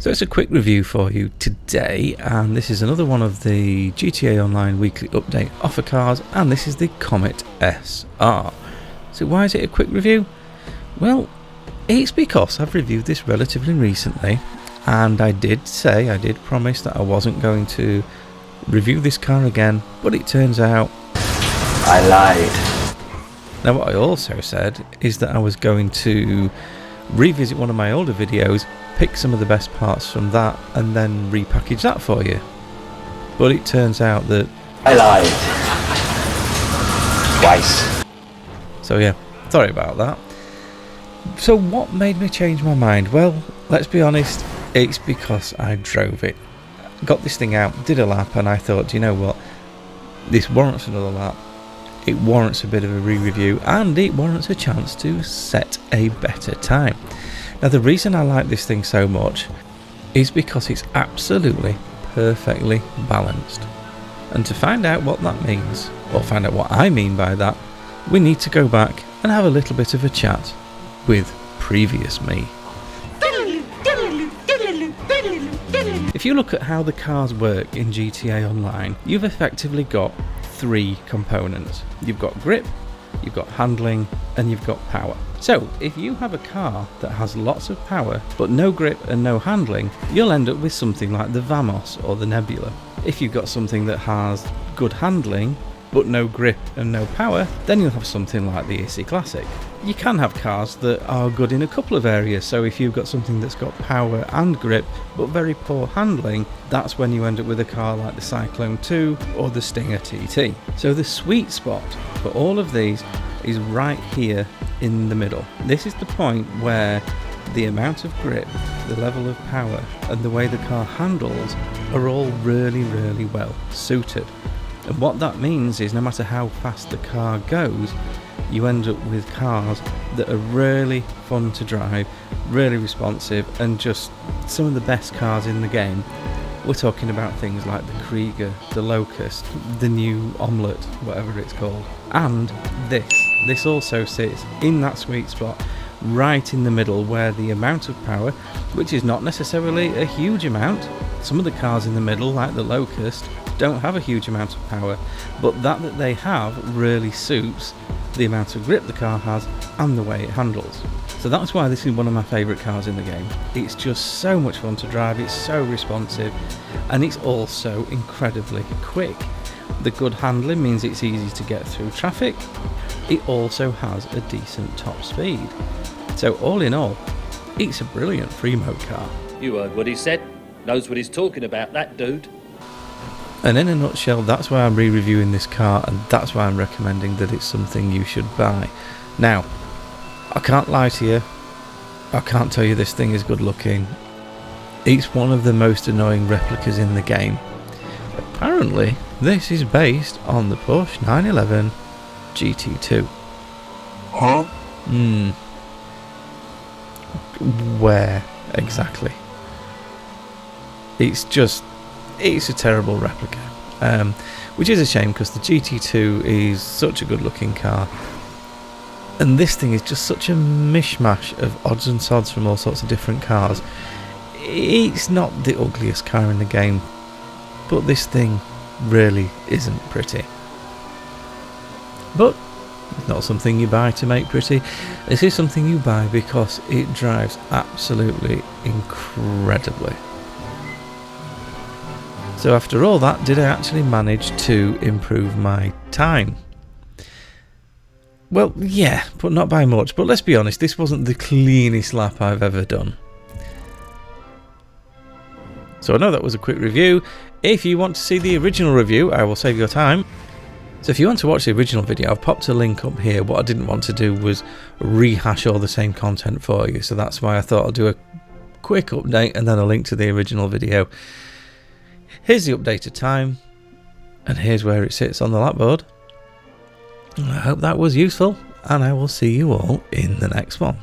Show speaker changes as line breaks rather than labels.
So it's a quick review for you today, and this is another one of the GTA Online weekly update offer cars, and this is the Comet SR. So why is it a quick review? Well, it's because I've reviewed this relatively recently, and I did promise that I wasn't going to review this car again, but it turns out
I lied.
Now what I also said is that I was going to revisit one of my older videos, pick some of the best parts from that, and then repackage that for you. But it turns out that
I lied. Twice.
So yeah, sorry about that. So what made me change my mind? Well, let's be honest, it's because I drove it. Got this thing out, did a lap, and I thought, you know what, this warrants another lap. It warrants a bit of a re-review, and it warrants a chance to set a better time. Now the reason I like this thing so much is because it's absolutely perfectly balanced. And to find out what that means, or find out what I mean by that, we need to go back and have a little bit of a chat with previous me. If you look at how the cars work in GTA Online, you've effectively got three components. You've got grip, you've got handling, and you've got power. So if you have a car that has lots of power but no grip and no handling, you'll end up with something like the Vamos or the Nebula. If you've got something that has good handling but no grip and no power, then you'll have something like the AC Classic. You can have cars that are good in a couple of areas, so if you've got something that's got power and grip but very poor handling, that's when you end up with a car like the Cyclone 2 or the Stinger TT. So the sweet spot for all of these is right here in the middle. This is the point where the amount of grip, the level of power, and the way the car handles are all really, really well suited. And what that means is no matter how fast the car goes, you end up with cars that are really fun to drive, really responsive, and just some of the best cars in the game. We're talking about things like the Krieger, the Locust, the new Omelette, whatever it's called. And this also sits in that sweet spot, right in the middle, where the amount of power, which is not necessarily a huge amount, some of the cars in the middle, like the Locust, don't have a huge amount of power, but that they have really suits the amount of grip the car has and the way it handles. So that's why this is one of my favourite cars in the game. It's just so much fun to drive, it's so responsive, and it's also incredibly quick. The good handling means it's easy to get through traffic. It also has a decent top speed. So all in all, it's a brilliant free mode car.
You heard what he said. Knows what he's talking about, that dude.
And in a nutshell, that's why I'm re-reviewing this car, and that's why I'm recommending that it's something you should buy. Now, I can't lie to you, I can't tell you this thing is good looking. It's one of the most annoying replicas in the game. Apparently, this is based on the Porsche 911 GT2.
Huh?
Where exactly? It's a terrible replica, which is a shame because the GT2 is such a good looking car, and this thing is just such a mishmash of odds and sods from all sorts of different cars. It's not the ugliest car in the game, but this thing really isn't pretty. But it's not something you buy to make pretty. This is something you buy because it drives absolutely incredibly. So after all that, did I actually manage to improve my time? Well, yeah, but not by much. But let's be honest, this wasn't the cleanest lap I've ever done. So I know that was a quick review. If you want to see the original review, I will save your time. So if you want to watch the original video, I've popped a link up here. What I didn't want to do was rehash all the same content for you. So that's why I thought I'll do a quick update and then a link to the original video. Here's the updated time, and here's where it sits on the lapboard. I hope that was useful, and I will see you all in the next one.